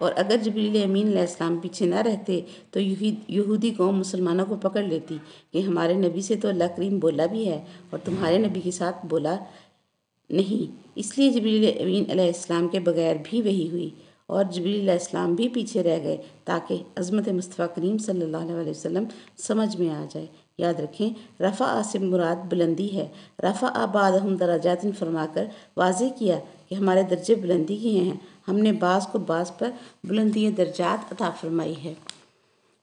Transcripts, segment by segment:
اور اگر جبریل امین علیہ السلام پیچھے نہ رہتے تو یہودی قوم مسلمانوں کو پکڑ لیتی کہ ہمارے نبی سے تو اللہ کریم بولا بھی ہے اور تمہارے نبی کے ساتھ بولا نہیں، اس لیے جبریل امین علیہ السلام کے بغیر بھی وحی ہوئی اور جبریل علیہ السلام بھی پیچھے رہ گئے تاکہ عظمت مصطفیٰ کریم صلی اللہ علیہ وسلم سمجھ میں آ جائے۔ یاد رکھیں، رفع سے مراد بلندی ہے۔ رفع بعضهم درجات فرما کر واضح کیا کہ ہمارے درجے بلندی کیے ہیں، ہم نے بعض کو بعض پر بلندی درجات عطا فرمائی ہے۔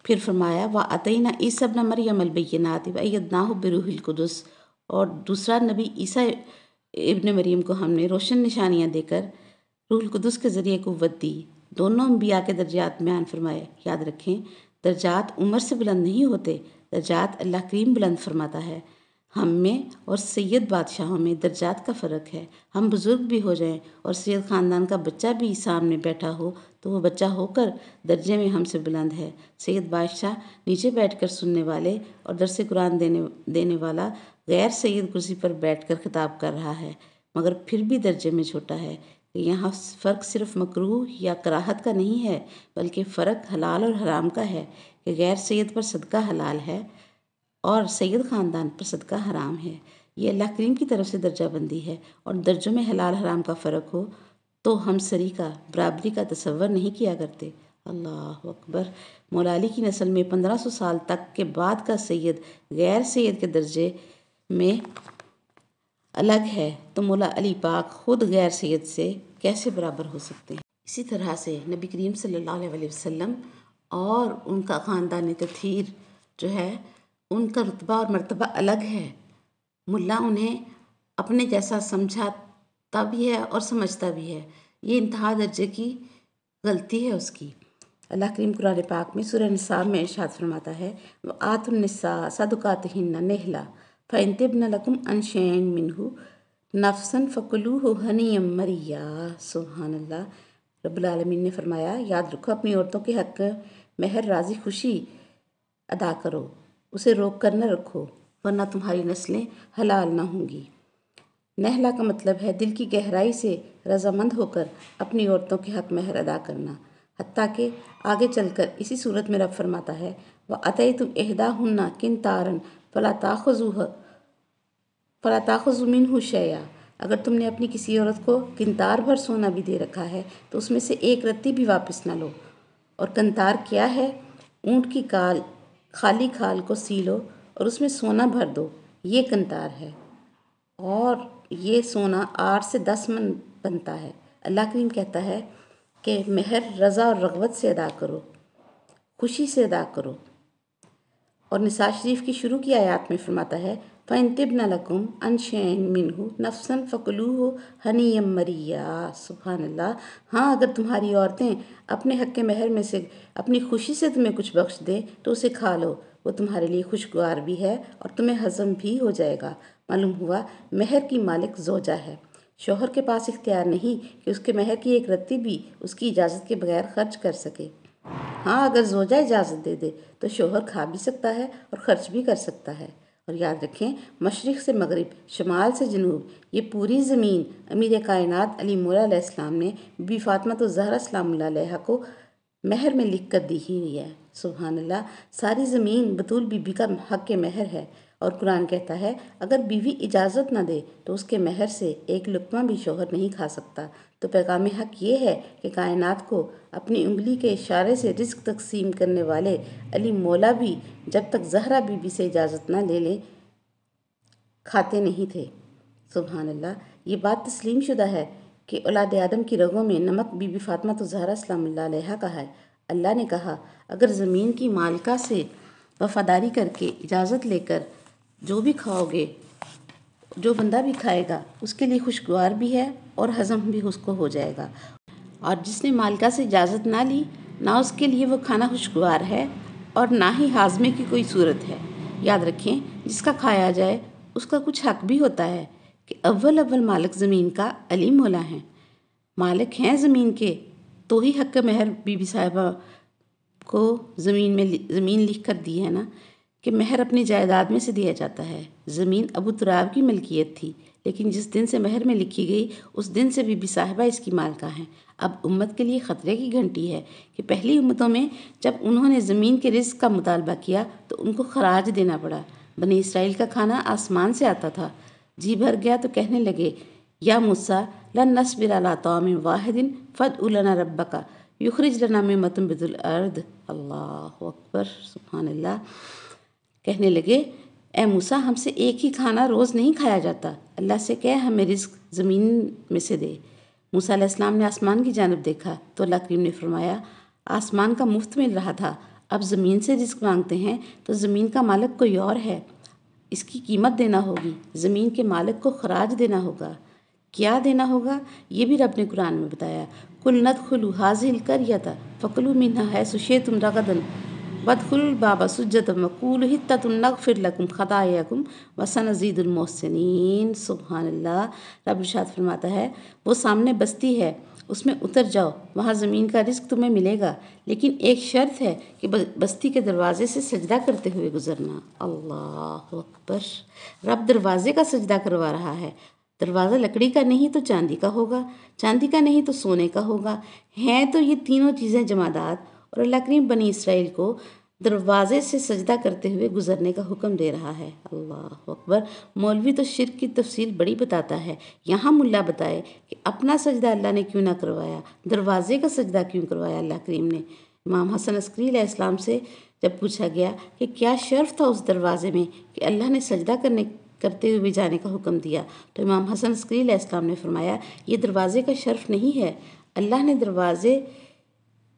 پھر فرمایا وَآتَيْنَا عِیسَیٰ ابْنَ مَرْیَمَ الْبَیِّنَاتِ وَأَیَّدْنَاهُ بِرُوحِ الْقُدُسِ، اور دوسرا نبی عیسیٰ ابن مریم کو ہم نے روشن نشانیاں دے کر روح القدس کے ذریعے قوت دی۔ دونوں انبیاء کے درجات بیان فرمائے۔ یاد رکھیں، درجات عمر سے بلند نہیں ہوتے، درجات اللہ کریم بلند فرماتا ہے۔ ہم میں اور سید بادشاہوں میں درجات کا فرق ہے۔ ہم بزرگ بھی ہو جائیں اور سید خاندان کا بچہ بھی سامنے بیٹھا ہو تو وہ بچہ ہو کر درجے میں ہم سے بلند ہے۔ سید بادشاہ نیچے بیٹھ کر سننے والے اور درس قرآن دینے والا غیر سید کرسی پر بیٹھ کر خطاب کر رہا ہے، مگر پھر بھی درجے میں چھوٹا ہے کہ یہاں فرق صرف مکروہ یا کراہت کا نہیں ہے، بلکہ فرق حلال اور حرام کا ہے کہ غیر سید پر صدقہ حلال ہے اور سید خاندان پر صدقہ حرام ہے۔ یہ اللہ کریم کی طرف سے درجہ بندی ہے، اور درجوں میں حلال حرام کا فرق ہو تو ہم سری کا برابری کا تصور نہیں کیا کرتے۔ اللہ اکبر۔ مولا علی کی نسل میں 1500 سال تک کے بعد کا سید غیر سید کے درجے میں الگ ہے تو مولا علی پاک خود غیر سید سے کیسے برابر ہو سکتے ہیں؟ اسی طرح سے نبی کریم صلی اللہ علیہ وسلم اور ان کا خاندان تطہیر جو ہے، ان کا رتبہ اور مرتبہ الگ ہے۔ ملا انہیں اپنے جیسا سمجھاتا بھی ہے اور سمجھتا بھی ہے، یہ انتہا درجے کی غلطی ہے اس کی۔ اللہ کریم قرآن پاک میں سورہ نساء میں ارشاد فرماتا ہے وَآتُوا النِّسَاءَ صَدُقَاتِهِنَّ نِحْلَةً فَإِن طِبْنَ لَكُمْ عَن شَيْءٍ مِّنْهُ نَفْسًا فَكُلُوهُ ہَنِیًّا مَرِیًّا۔ سبحان اللہ۔ رب العالمین نے فرمایا، یاد رکھو اپنی عورتوں کے حق مہر راضی خوشی ادا کرو، اسے روک کر نہ رکھو ورنہ تمہاری نسلیں حلال نہ ہوں گی۔ نحلہ کا مطلب ہے دل کی گہرائی سے رضامند ہو کر اپنی عورتوں کے حق مہر ادا کرنا، حتیٰ کہ آگے چل کر اسی صورت میں رب فرماتا ہے وَأَتَيْتُمْ إِحْدَاهُنَّ قِنْطَارًا فَلَا تَأْخُذُوا مِنْهُ شَيْئًا، اگر تم نے اپنی کسی عورت کو قنطار بھر سونا بھی دے رکھا ہے تو اس میں سے ایک رتی بھی واپس نہ لو۔ اور قنطار کیا ہے؟ اونٹ کی خالی کھال کو سی لو اور اس میں سونا بھر دو، یہ قنطار ہے، اور یہ سونا 8 سے 10 من بنتا ہے۔ اللہ کریم کہتا ہے کہ مہر رضا اور رغبت سے ادا کرو، خوشی سے ادا کرو۔ اور نساء شریف کی شروع کی آیات میں فرماتا ہے فَإِن طِبْنَ لَكُمْ عَن شَيْءٍ مِّنْهُ نَفْسًا فَكُلُوهُ ہَنِیًّا مَرِیًّا۔ سبحان اللہ۔ ہاں، اگر تمہاری عورتیں اپنے حق کے مہر میں سے اپنی خوشی سے تمہیں کچھ بخش دیں تو اسے کھا لو، وہ تمہارے لیے خوشگوار بھی ہے اور تمہیں ہضم بھی ہو جائے گا۔ معلوم ہوا مہر کی مالک زوجہ ہے، شوہر کے پاس اختیار نہیں کہ اس کے مہر کی ایک رتی بھی اس کی اجازت کے بغیر خرچ کر سکے۔ ہاں، اگر زوجہ اجازت دے دے تو شوہر کھا بھی سکتا ہے اور خرچ بھی کر سکتا ہے۔ اور یاد رکھیں، مشرق سے مغرب، شمال سے جنوب، یہ پوری زمین امیر کائنات علی مولا علیہ السلام نے بی بی فاطمہ الزہرا سلام اللہ علیہا کو مہر میں لکھ کر دی ہوئی ہے۔ سبحان اللہ۔ ساری زمین بطول بی بی کا حق کے مہر ہے، اور قرآن کہتا ہے اگر بیوی اجازت نہ دے تو اس کے مہر سے ایک لقمہ بھی شوہر نہیں کھا سکتا۔ تو پیغام حق یہ ہے کہ کائنات کو اپنی انگلی کے اشارے سے رزق تقسیم کرنے والے علی مولا بھی جب تک زہرا بی بی سے اجازت نہ لے لیں کھاتے نہیں تھے۔ سبحان اللہ۔ یہ بات تسلیم شدہ ہے کہ اولاد آدم کی رگوں میں نمک بی بی فاطمہ الزہرا سلام اللہ علیہا کا ہے۔ اللہ نے کہا اگر زمین کی مالکہ سے وفاداری کر کے اجازت لے کر جو بھی کھاؤ گے، جو بندہ بھی کھائے گا اس کے لیے خوشگوار بھی ہے اور ہضم بھی اس کو ہو جائے گا، اور جس نے مالکہ سے اجازت نہ لی نہ اس کے لیے وہ کھانا خوشگوار ہے اور نہ ہی ہاضمے کی کوئی صورت ہے۔ یاد رکھیں، جس کا کھایا جائے اس کا کچھ حق بھی ہوتا ہے کہ اول مالک زمین کا علی مولا ہیں، مالک ہیں زمین کے، تو ہی حق مہر بی بی صاحبہ کو زمین لکھ کر دی ہے نا۔ کہ مہر اپنی جائیداد میں سے دیا جاتا ہے۔ زمین ابو تراب کی ملکیت تھی، لیکن جس دن سے مہر میں لکھی گئی اس دن سے بی بی صاحبہ اس کی مالکہ ہیں۔ اب امت کے لیے خطرے کی گھنٹی ہے کہ پہلی امتوں میں جب انہوں نے زمین کے رزق کا مطالبہ کیا تو ان کو خراج دینا پڑا۔ بنی اسرائیل کا کھانا آسمان سے آتا تھا۔ جی بھر گیا تو کہنے لگے، یا موسیٰ لن نصبر علی طعام واحد فادع لنا ربک یخرج لنا مما تنبت الارض۔ اللہ اکبر، سبحان اللہ۔ کہنے لگے، اے موسیٰ، ہم سے ایک ہی کھانا روز نہیں کھایا جاتا، اللہ سے کہہ ہمیں رزق زمین میں سے دے۔ موسیٰ علیہ السلام نے آسمان کی جانب دیکھا تو اللہ کریم نے فرمایا، آسمان کا مفت مل رہا تھا، اب زمین سے رزق مانگتے ہیں تو زمین کا مالک کوئی اور ہے، اس کی قیمت دینا ہوگی، زمین کے مالک کو خراج دینا ہوگا۔ کیا دینا ہوگا یہ بھی رب نے قرآن میں بتایا، قُلْ نَدْخُلُوا هَٰذِهِ الْقَرْيَةَ فَكُلُوا مِنْهَا حَيْثُ شِئْتُمْ رَغَدًا وَادْخُلُوا الْبَابَ سُجَّدًا وَقُولُوا حِطَّةٌ نَغْفِرْ لَكُمْ خَطَايَاكُمْ وَسَنَزِيدُ الْمُحْسِنِينَ۔ سبحان اللہ۔ رب ارشاد فرماتا ہے، وہ سامنے بستی ہے، اس میں اتر جاؤ، وہاں زمین کا رزق تمہیں ملے گا، لیکن ایک شرط ہے کہ بستی کے دروازے سے سجدہ کرتے ہوئے گزرنا۔ اللہ اکبر۔ رب دروازے کا سجدہ کروا رہا ہے۔ دروازہ لکڑی کا نہیں تو چاندی کا ہوگا، چاندی کا نہیں تو سونے کا ہوگا، ہیں تو یہ تینوں چیزیں جمادات، اور اللہ کریم بنی اسرائیل کو دروازے سے سجدہ کرتے ہوئے گزرنے کا حکم دے رہا ہے۔ اللہ اکبر۔ مولوی تو شرک کی تفصیل بڑی بتاتا ہے، یہاں ملا بتائے کہ اپنا سجدہ اللہ نے کیوں نہ کروایا، دروازے کا سجدہ کیوں کروایا اللہ کریم نے۔ امام حسن عسکری علیہ السلام سے جب پوچھا گیا کہ کیا شرف تھا اس دروازے میں کہ اللہ نے سجدہ کرتے ہوئے بھی جانے کا حکم دیا، تو امام حسن عسکری علیہ السلام نے فرمایا، یہ دروازے کا شرف نہیں ہے، اللہ نے دروازے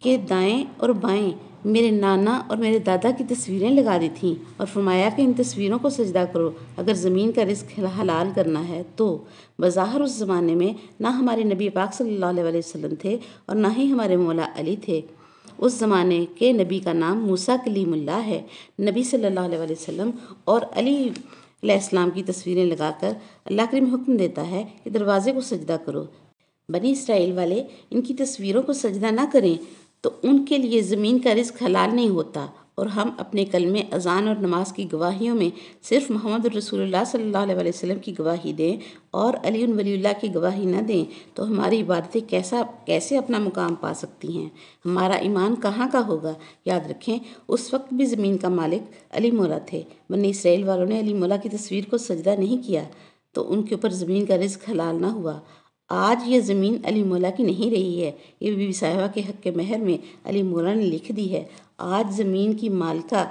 کے دائیں اور بائیں میرے نانا اور میرے دادا کی تصویریں لگا دی تھیں اور فرمایا کہ ان تصویروں کو سجدہ کرو اگر زمین کا رزق حلال کرنا ہے تو۔ بظاہر اس زمانے میں نہ ہمارے نبی پاک صلی اللہ علیہ وسلم تھے اور نہ ہی ہمارے مولا علی تھے۔ اس زمانے کے نبی کا نام موسیٰ کلیم اللہ ہے۔ نبی صلی اللہ علیہ وسلم اور علی علیہ السلام کی تصویریں لگا کر اللہ کریم حکم دیتا ہے کہ دروازے کو سجدہ کرو۔ بنی اسرائیل والے ان کی تصویروں کو سجدہ نہ کریں تو ان کے لیے زمین کا رزق حلال نہیں ہوتا، اور ہم اپنے کلمے، اذان اور نماز کی گواہیوں میں صرف محمد رسول اللہ صلی اللہ علیہ وسلم کی گواہی دیں اور علی ولی اللہ کی گواہی نہ دیں تو ہماری عبادتیں کیسے اپنا مقام پا سکتی ہیں، ہمارا ایمان کہاں کا ہوگا۔ یاد رکھیں، اس وقت بھی زمین کا مالک علی مولا تھے۔ بنی اسرائیل والوں نے علی مولا کی تصویر کو سجدہ نہیں کیا تو ان کے اوپر زمین کا رزق حلال نہ ہوا۔ آج یہ زمین علی مولا کی نہیں رہی ہے، یہ بی بی صاحبہ کے حق کے مہر میں علی مولا نے لکھ دی ہے۔ آج زمین کی مالکہ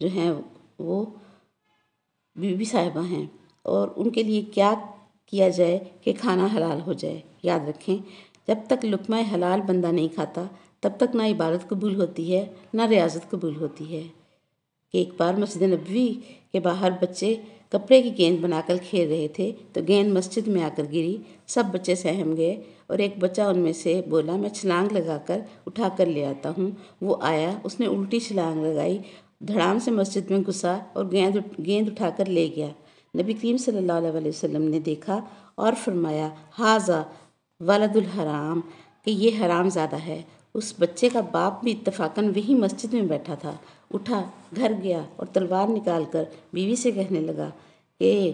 جو ہیں وہ بی بی صاحبہ ہیں، اور ان کے لیے کیا کیا جائے کہ کھانا حلال ہو جائے۔ یاد رکھیں، جب تک لقمہ حلال بندہ نہیں کھاتا تب تک نہ عبادت قبول ہوتی ہے نہ ریاضت قبول ہوتی ہے۔ کہ ایک بار مسجد نبوی کے باہر بچے کپڑے کی گیند بنا کر کھیل رہے تھے تو گیند مسجد میں آ کر گری، سب بچے سہم گئے اور ایک بچہ ان میں سے بولا، میں چھلانگ لگا کر اٹھا کر لے آتا ہوں۔ وہ آیا، اس نے الٹی چھلانگ لگائی، دھڑام سے مسجد میں گھسا اور گیند اٹھا کر لے گیا۔ نبی کریم صلی اللہ علیہ وسلم نے دیکھا اور فرمایا، ھذا ولد الحرام، کہ یہ حرام زادہ ہے۔ اس بچے کا باپ بھی اتفاقاً وہی مسجد میں بیٹھا تھا، اٹھا، گھر گیا اور تلوار نکال کر بیوی سے کہنے لگا کہ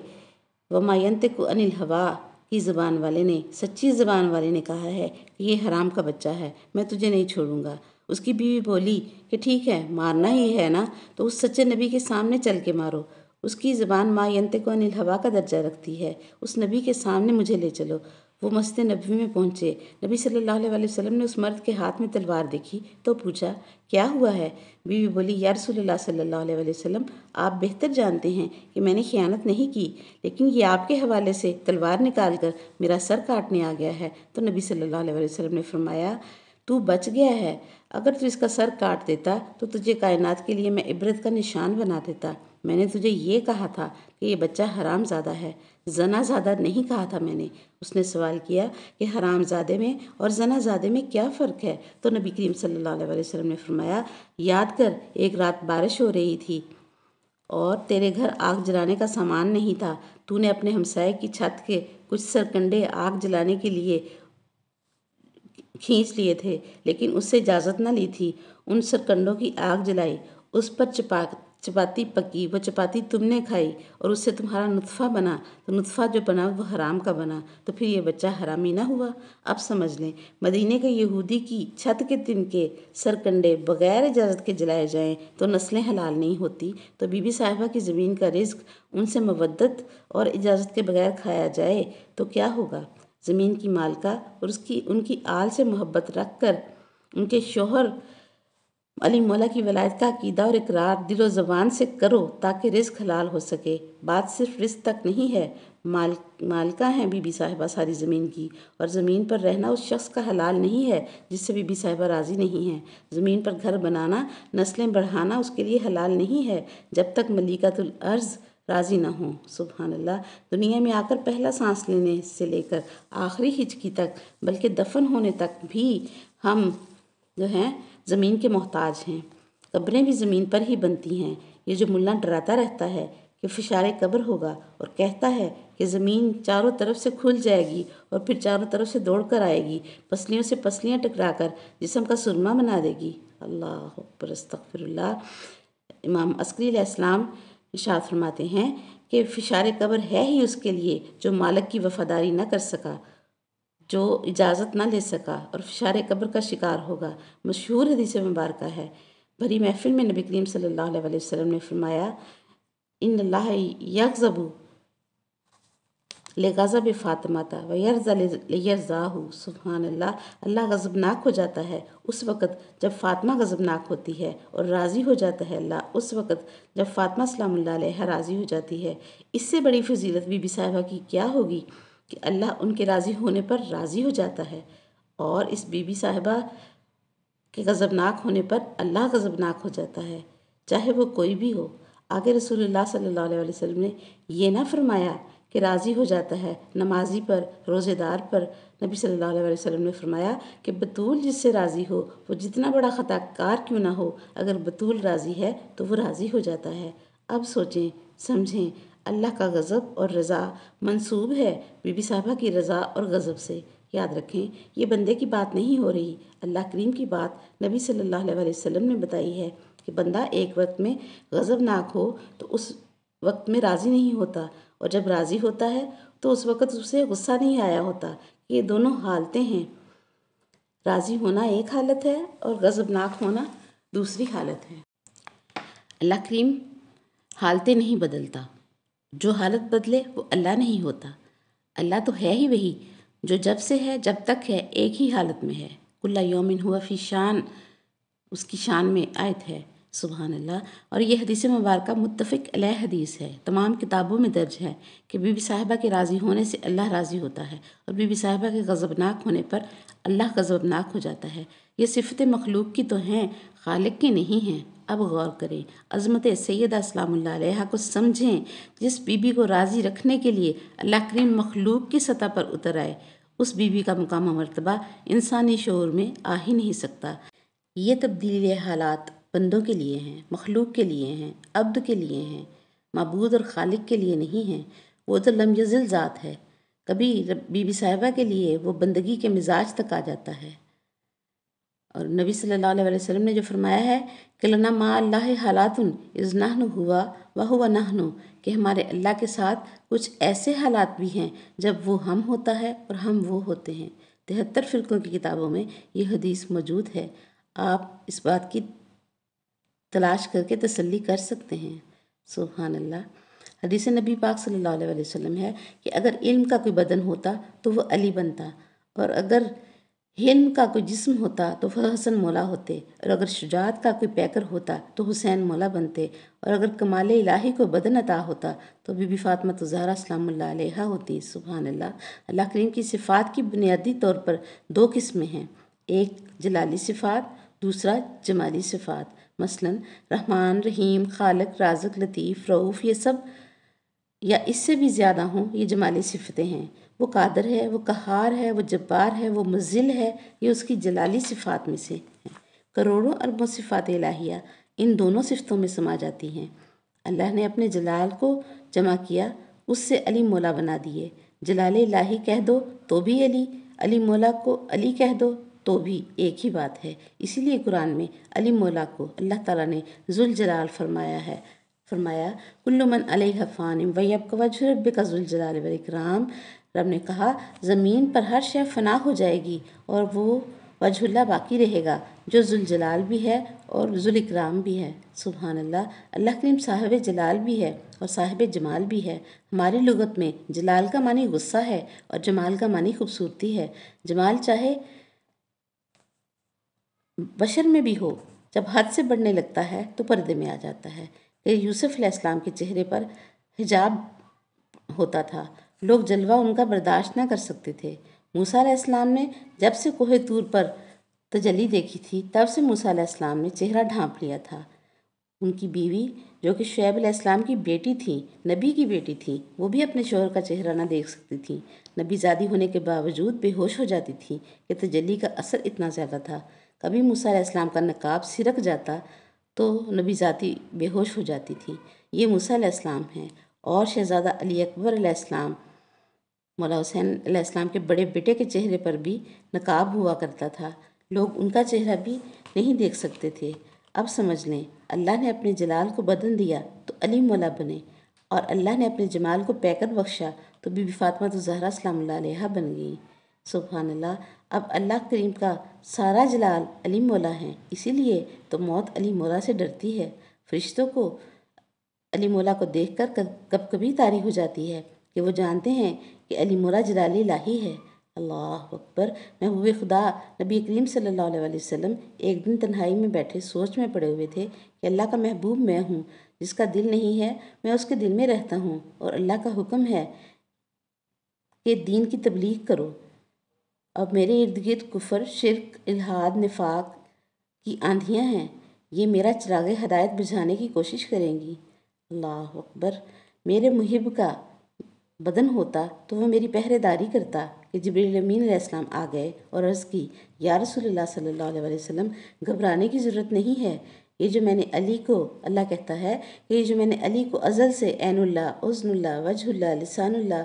وما ینطق عن الہوا کی زبان والے نے، سچی زبان والے نے کہا ہے کہ یہ حرام کا بچہ ہے، میں تجھے نہیں چھوڑوں گا۔ اس کی بیوی بولی کہ ٹھیک ہے، مارنا ہی ہے نا تو اس سچے نبی کے سامنے چل کے مارو، اس کی زبان ما ینطق عن الہوا کا درجہ رکھتی ہے، اس نبی کے سامنے مجھے لے چلو۔ وہ مسجد نبوی میں پہنچے، نبی صلی اللہ علیہ وسلم نے اس مرد کے ہاتھ میں تلوار دیکھی تو پوچھا، کیا ہوا ہے؟ بیوی بولی، یا رسول اللہ صلی اللہ علیہ وسلم، آپ بہتر جانتے ہیں کہ میں نے خیانت نہیں کی، لیکن یہ آپ کے حوالے سے تلوار نکال کر میرا سر کاٹنے آ گیا ہے۔ تو نبی صلی اللہ علیہ وسلم نے فرمایا، تو بچ گیا ہے، اگر تو اس کا سر کاٹ دیتا تو تجھے کائنات کے لیے میں عبرت کا نشان بنا دیتا۔ میں نے تجھے یہ کہا تھا کہ یہ بچہ حرام زادہ ہے، زنا زادہ نہیں کہا تھا میں نے۔ اس نے سوال کیا کہ حرام زادے میں اور زنا زادے میں کیا فرق ہے؟ تو نبی کریم صلی اللہ علیہ وسلم نے فرمایا، یاد کر، ایک رات بارش ہو رہی تھی اور تیرے گھر آگ جلانے کا سامان نہیں تھا، تو نے اپنے ہمسائے کی چھت کے کچھ سرکنڈے آگ جلانے کے لیے کھینچ لیے تھے، لیکن اس سے اجازت نہ لی تھی، ان سرکنڈوں کی آگ جلائی، اس پر چپاتی پکی، وہ چپاتی تم نے کھائی اور اس سے تمہارا نطفہ بنا، تو نطفہ جو بنا وہ حرام کا بنا، تو پھر یہ بچہ حرامی نہ ہوا؟ اب سمجھ لیں، مدینے کے یہودی کی چھت کے تنکے سرکنڈے بغیر اجازت کے جلائے جائیں تو نسلیں حلال نہیں ہوتی، تو بی بی صاحبہ کی زمین کا رزق ان سے مودت اور اجازت کے بغیر کھایا جائے تو کیا ہوگا؟ زمین کی مالکہ اور ان کی آل سے محبت رکھ کر ان کے شوہر علی مولا کی ولایت کا عقیدہ اور اقرار دل و زبان سے کرو تاکہ رزق حلال ہو سکے۔ بات صرف رزق تک نہیں ہے، مالکہ ہیں بی بی صاحبہ ساری زمین کی، اور زمین پر رہنا اس شخص کا حلال نہیں ہے جس سے بی بی صاحبہ راضی نہیں ہیں۔ زمین پر گھر بنانا، نسلیں بڑھانا اس کے لیے حلال نہیں ہے جب تک ملیکۃ الارض راضی نہ ہوں۔ سبحان اللہ۔ دنیا میں آ کر پہلا سانس لینے سے لے کر آخری ہچکی تک، بلکہ دفن ہونے تک بھی ہم جو ہیں زمین کے محتاج ہیں۔ قبریں بھی زمین پر ہی بنتی ہیں۔ یہ جو ملا ڈراتا رہتا ہے کہ فشار قبر ہوگا اور کہتا ہے کہ زمین چاروں طرف سے کھل جائے گی اور پھر چاروں طرف سے دوڑ کر آئے گی، پسلیوں سے پسلیاں ٹکرا کر جسم کا سرما بنا دے گی، اللہ اکبر استغفر اللہ۔ امام عسکری علیہ السلام ارشاد فرماتے ہیں کہ فشار قبر ہے ہی اس کے لیے جو مالک کی وفاداری نہ کر سکا، جو اجازت نہ لے سکا اور فشار قبر کا شکار ہوگا۔ مشہور حدیث مبارکہ ہے، بھری محفل میں نبی کریم صلی اللہ علیہ وسلم نے فرمایا، ان اللہ یغضب لغضب فاطمہ ویرضی لیرضاہ۔ سبحان اللہ، اللہ غضبناک ہو جاتا ہے اس وقت جب فاطمہ غضبناک ہوتی ہے، اور راضی ہو جاتا ہے اللہ اس وقت جب فاطمہ سلام اللہ علیہ راضی ہو جاتی ہے۔ اس سے بڑی فضیلت بی بی صاحبہ کی کیا ہوگی کہ اللہ ان کے راضی ہونے پر راضی ہو جاتا ہے، اور اس بی بی صاحبہ کے غضبناک ہونے پر اللہ غضبناک ہو جاتا ہے، چاہے وہ کوئی بھی ہو۔ آگے رسول اللہ صلی اللہ علیہ وسلم نے یہ نہ فرمایا کہ راضی ہو جاتا ہے نمازی پر، روزے دار پر۔ نبی صلی اللہ علیہ وسلم نے فرمایا کہ بطول جس سے راضی ہو، وہ جتنا بڑا خطا کار کیوں نہ ہو، اگر بطول راضی ہے تو وہ راضی ہو جاتا ہے۔ اب سوچیں، سمجھیں، اللہ کا غضب اور رضا منسوب ہے بی بی صاحبہ کی رضا اور غضب سے۔ یاد رکھیں، یہ بندے کی بات نہیں ہو رہی، اللہ کریم کی بات نبی صلی اللہ علیہ وسلم نے بتائی ہے کہ بندہ ایک وقت میں غضبناک ہو تو اس وقت میں راضی نہیں ہوتا، اور جب راضی ہوتا ہے تو اس وقت اسے غصہ نہیں آیا ہوتا۔ یہ دونوں حالتیں ہیں، راضی ہونا ایک حالت ہے اور غضبناک ہونا دوسری حالت ہے۔ اللہ کریم حالتیں نہیں بدلتا، جو حالت بدلے وہ اللہ نہیں ہوتا۔ اللہ تو ہے ہی وہی جو جب سے ہے جب تک ہے، ایک ہی حالت میں ہے۔ کل یوم ہوا فی شان، اس کی شان میں آیت ہے، سبحان اللہ۔ اور یہ حدیث مبارکہ متفق علیہ حدیث ہے، تمام کتابوں میں درج ہے کہ بی بی صاحبہ کے راضی ہونے سے اللہ راضی ہوتا ہے، اور بی بی صاحبہ کے غضبناک ہونے پر اللہ غضبناک ہو جاتا ہے۔ یہ صفتیں مخلوق کی تو ہیں، خالق کی نہیں ہیں۔ اب غور کریں، عظمت سیدہ سلام اللہ علیہا کو سمجھیں، جس بی بی کو راضی رکھنے کے لیے اللہ کریم مخلوق کی سطح پر اتر آئے۔ اس بی بی کا مقام و مرتبہ انسانی شعور میں آ ہی نہیں سکتا۔ یہ تبدیلی حالات بندوں کے لیے ہیں، مخلوق کے لیے ہیں، عبد کے لیے ہیں، معبود اور خالق کے لیے نہیں ہیں۔ وہ تو لم یزل ذات ہے، کبھی بی بی صاحبہ کے لیے وہ بندگی کے مزاج تک آ جاتا ہے۔ اور نبی صلی اللہ علیہ وسلم نے جو فرمایا ہے کہ لنا ما اللہ حالات اذ نحن ہوا وہو نحن، کہ ہمارے اللہ کے ساتھ کچھ ایسے حالات بھی ہیں جب وہ ہم ہوتا ہے اور ہم وہ ہوتے ہیں۔ 73 فرقوں کی کتابوں میں یہ حدیث موجود ہے، آپ اس بات کی تلاش کر کے تسلی کر سکتے ہیں۔ سبحان اللہ۔ حدیث نبی پاک صلی اللہ علیہ وسلم ہے کہ اگر علم کا کوئی بدن ہوتا تو وہ علی بنتا، اور اگر علم کا کوئی جسم ہوتا تو وہ حسن مولا ہوتے، اور اگر شجاعت کا کوئی پیکر ہوتا تو حسین مولا بنتے، اور اگر کمال الہی کو بدن عطا ہوتا تو بی بی فاطمہ الزہرا سلام اللہ علیہا ہوتی۔ سبحان اللہ۔ اللہ کریم کی صفات کی بنیادی طور پر دو قسمیں ہیں، ایک جلالی صفات، دوسرا جمالی صفات۔ مثلا رحمان، رحیم، خالق، رازق، لطیف، رؤوف، یہ سب یا اس سے بھی زیادہ ہوں، یہ جمالی صفتیں ہیں۔ وہ قادر ہے، وہ قہار ہے، وہ جبار ہے، وہ مذل ہے، یہ اس کی جلالی صفات میں سے ہیں۔ کروڑوں اربوں صفات الہیہ ان دونوں صفتوں میں سما جاتی ہیں۔ اللہ نے اپنے جلال کو جمع کیا، اس سے علی مولا بنا دیے۔ جلال الہی کہہ دو تو بھی علی، علی مولا کو علی کہہ دو تو بھی ایک ہی بات ہے۔ اسی لیے قرآن میں علی مولا کو اللہ تعالیٰ نے ذوالجلال فرمایا کل من علیہ فان ویبقى وجہ ربک ذوالجلال والاکرام۔ رب نے کہا زمین پر ہر شے فنا ہو جائے گی اور وہ وجہ اللہ باقی رہے گا جو ذوالجلال بھی ہے اور ذوالاکرام بھی ہے۔ سبحان اللہ، اللہ کریم صاحب جلال بھی ہے اور صاحب جمال بھی ہے۔ ہماری لغت میں جلال کا معنی غصہ ہے اور جمال کا معنی خوبصورتی ہے۔ جمال چاہے بشر میں بھی ہو، جب حد سے بڑھنے لگتا ہے تو پردے میں آ جاتا ہے۔ کہ یوسف علیہ السلام کے چہرے پر حجاب ہوتا تھا، لوگ جلوہ ان کا برداشت نہ کر سکتے تھے۔ موسیٰ علیہ السلام نے جب سے کوہ طور پر تجلی دیکھی تھی تب سے موسیٰ علیہ السلام نے چہرہ ڈھانپ لیا تھا۔ ان کی بیوی جو کہ شعیب علیہ السلام کی بیٹی تھی، نبی کی بیٹی تھی، وہ بھی اپنے شوہر کا چہرہ نہ دیکھ سکتی تھی۔ نبی زادی ہونے کے باوجود بے ہوش ہو جاتی تھی کہ تجلی کا اثر اتنا زیادہ تھا۔ کبھی موسیٰ علیہ السلام کا نقاب سرک جاتا تو نبی ذاتی بے ہوش ہو جاتی تھی۔ یہ موسیٰ علیہ السلام ہیں۔ اور شہزادہ علی اکبر علیہ السلام، مولا حسین علیہ السلام کے بڑے بیٹے کے چہرے پر بھی نقاب ہوا کرتا تھا، لوگ ان کا چہرہ بھی نہیں دیکھ سکتے تھے۔ اب سمجھ لیں، اللہ نے اپنے جلال کو بدن دیا تو علی مولا بنے، اور اللہ نے اپنے جمال کو پیکر بخشا تو بی بی فاطمہ زہرا سلام اللہ علیہا بن گئیں۔ سبحان اللہ، اب اللہ کریم کا سارا جلال علی مولا ہیں، اسی لیے تو موت علی مولا سے ڈرتی ہے۔ فرشتوں کو علی مولا کو دیکھ کر کب کبھی طاری ہو جاتی ہے کہ وہ جانتے ہیں کہ علی مولا جلال الہی ہے۔ اللہ اکبر۔ محبوب خدا نبی کریم صلی اللہ علیہ وسلم ایک دن تنہائی میں بیٹھے سوچ میں پڑے ہوئے تھے کہ اللہ کا محبوب میں ہوں، جس کا دل نہیں ہے میں اس کے دل میں رہتا ہوں، اور اللہ کا حکم ہے کہ دین کی تبلیغ کرو۔ اب میرے ارد گرد کفر، شرک، الحاد، نفاق کی آندھیاں ہیں، یہ میرا چراغ ہدایت بجھانے کی کوشش کریں گی۔ اللہ اکبر۔ میرے محب کا بدن ہوتا تو وہ میری پہرے داری کرتا کہ جبریل امین علیہ السلام آ گئے اور عرض کی یا رسول اللہ صلی اللہ علیہ وسلم، گھبرانے کی ضرورت نہیں ہے۔ یہ جو میں نے علی کو، اللہ کہتا ہے کہ یہ جو میں نے علی کو ازل سے عین اللہ، اذن اللہ، وجہ اللہ، لسان اللہ،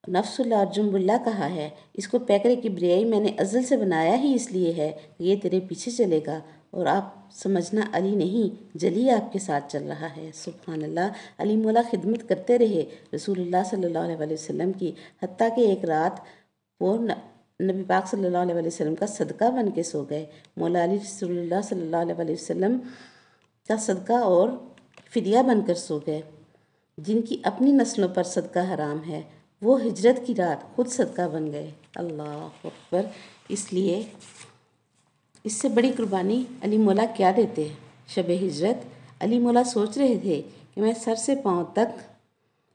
نفس اللہ اور جنب اللہ کہا ہے، اس کو پیکر کبریائی میں نے ازل سے بنایا ہی اس لیے ہے کہ یہ تیرے پیچھے چلے گا اور آپ سمجھنا علی نہیں، جلی آپ کے ساتھ چل رہا ہے۔ سبحان اللہ۔ علی مولا خدمت کرتے رہے رسول اللہ صلی اللہ علیہ وسلم کی، حتیٰ کہ ایک رات وہ نبی پاک صلی اللہ علیہ وسلم کا صدقہ بن کے سو گئے۔ مولا علی رسول اللہ صلی اللہ علیہ وسلم کا صدقہ اور فدیہ بن کر سو گئے۔ جن کی اپنی نسلوں پر صدقہ حرام ہے وہ ہجرت کی رات خود صدقہ بن گئے۔ اللہ اکبر۔ اس لیے اس سے بڑی قربانی علی مولا کیا دیتے؟ شب ہجرت علی مولا سوچ رہے تھے کہ میں سر سے پاؤں تک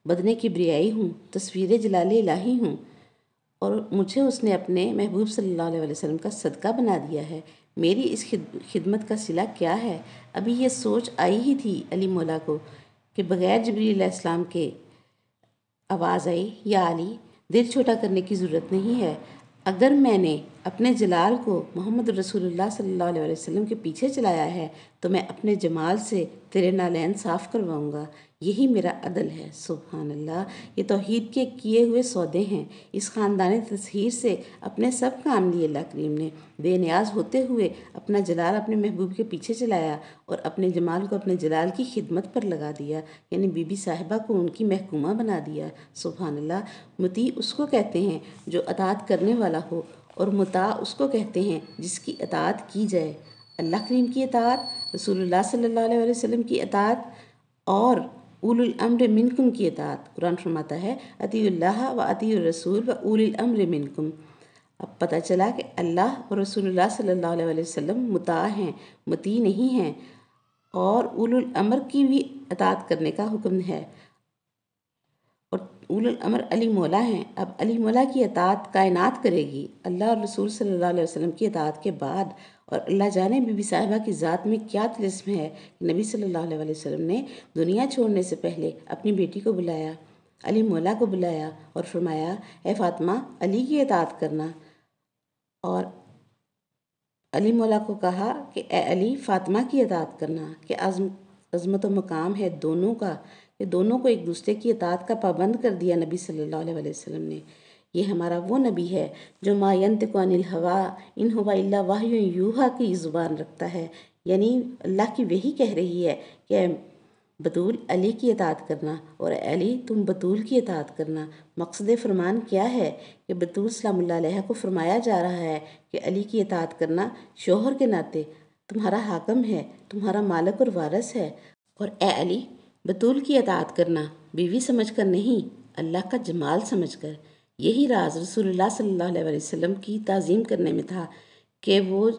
بدن کبریائی ہوں، تصویر جلال الہی ہوں، اور مجھے اس نے اپنے محبوب صلی اللہ علیہ وسلم کا صدقہ بنا دیا ہے۔ میری اس خدمت کا صلہ کیا ہے؟ ابھی یہ سوچ آئی ہی تھی علی مولا کو کہ بغیر جبریل علیہ السلام کے آواز آئی، یا علی، دل چھوٹا کرنے کی ضرورت نہیں ہے۔ اگر میں نے اپنے جلال کو محمد رسول اللہ صلی اللہ علیہ وسلم کے پیچھے چلایا ہے تو میں اپنے جمال سے تیرے نالین صاف کرواؤں گا، یہی میرا عدل ہے۔ سبحان اللہ۔ یہ توحید کے کیے ہوئے سودے ہیں۔ اس خاندان تطہیر سے اپنے سب کام لیے اللہ کریم نے، بے نیاز ہوتے ہوئے اپنا جلال اپنے محبوب کے پیچھے چلایا اور اپنے جمال کو اپنے جلال کی خدمت پر لگا دیا، یعنی بی بی صاحبہ کو ان کی محکومہ بنا دیا۔ سبحان اللہ۔ مطیع اس کو کہتے ہیں جو اطاعت کرنے والا ہو، اور مطاع اس کو کہتے ہیں جس کی اطاعت کی جائے۔ اللہ کریم کی اطاعت، رسول اللہ صلی اللہ علیہ وسلم کی اطاعت اور اولو الامر منکم کی اطاعت۔ قرآن فرماتا ہے اطیعوا اللہ و اطیعوا الرسول و اولی الامر منکم۔ اب پتہ چلا کہ اللہ اور رسول اللہ صلی اللہ علیہ وسلم مطاع ہیں، مطیع نہیں ہیں، اور اولو الامر کی بھی اطاعت کرنے کا حکم ہے، اور اولو الامر علی مولا ہیں۔ اب علی مولا کی اطاعت کائنات کرے گی اللہ اور رسول صلی اللہ علیہ وسلم کی اطاعت کے بعد، اور اللہ جانے بی بی صاحبہ کی ذات میں کیا طلسم ہے کہ نبی صلی اللہ علیہ وسلم نے دنیا چھوڑنے سے پہلے اپنی بیٹی کو بلایا، علی مولا کو بلایا اور فرمایا اے فاطمہ علی کی اطاعت کرنا، اور علی مولا کو کہا کہ اے علی فاطمہ کی اطاعت کرنا، کہ عظمت و مقام ہے دونوں کا، کہ دونوں کو ایک دوسرے کی اطاعت کا پابند کر دیا نبی صلی اللہ علیہ وسلم نے۔ یہ ہمارا وہ نبی ہے جو ما ینطق عن الہوا ان ہوا الا وحی یوحا کی زبان رکھتا ہے، یعنی اللہ کی وحی کہہ رہی ہے کہ بطول علی کی اطاعت کرنا اور علی تم بطول کی اطاعت کرنا۔ مقصد فرمان کیا ہے کہ بطول سلام اللہ علیہ کو فرمایا جا رہا ہے کہ علی کی اطاعت کرنا شوہر کے ناطے تمہارا حاکم ہے، تمہارا مالک اور وارث ہے، اور اے علی بطول کی اطاعت کرنا بیوی سمجھ کر نہیں، اللہ کا جمال سمجھ کر۔ یہی راز رسول اللہ صلی اللہ علیہ وسلم کی تعظیم کرنے میں تھا کہ وہ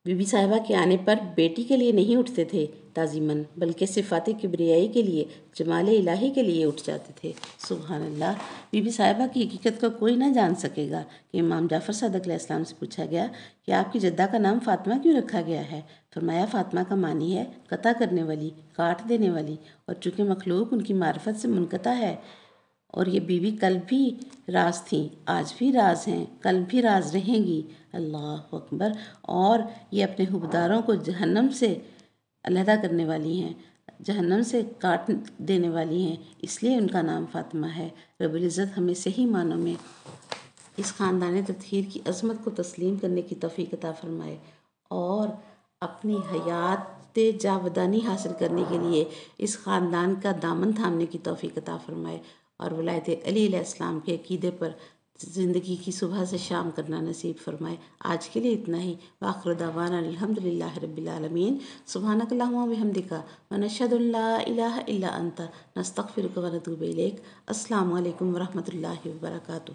بی بی صاحبہ کے آنے پر بیٹی کے لیے نہیں اٹھتے تھے تعظیماً، بلکہ صفات کبریائی کے لیے، جمال الہی کے لیے اٹھ جاتے تھے۔ سبحان اللہ۔ بی بی صاحبہ کی حقیقت کو کوئی نہ جان سکے گا کہ امام جعفر صادق علیہ السلام سے پوچھا گیا کہ آپ کی جدہ کا نام فاطمہ کیوں رکھا گیا ہے؟ فرمایا فاطمہ کا معنی ہے قطع کرنے والی، کاٹ دینے والی، اور چونکہ مخلوق ان کی معرفت سے منقطع ہے، اور یہ بیوی کل بھی راز تھیں، آج بھی راز ہیں، کل بھی راز رہیں گی۔ اللہ اکبر۔ اور یہ اپنے حبداروں کو جہنم سے علیحدہ کرنے والی ہیں، جہنم سے کاٹ دینے والی ہیں، اس لیے ان کا نام فاطمہ ہے۔ رب العزت ہمیں صحیح معنوں میں اس خاندان تطہیر کی عظمت کو تسلیم کرنے کی توفیق عطا فرمائے، اور اپنی حیات جاودانی حاصل کرنے کے لیے اس خاندان کا دامن تھامنے کی توفیق عطا فرمائے، اور ولایت علی علیہ السلام کے عقیدے پر زندگی کی صبح سے شام کرنا نصیب فرمائے۔ آج کے لیے اتنا ہی۔ وآخر دعوانا الحمدللہ رب العالمین۔ سبحانک اللہم و بحمدک ونشہد ان لا الہ الا انت نستغفرک ونتوب الیک۔ السلام علیکم ورحمۃ اللہ وبرکاتہ۔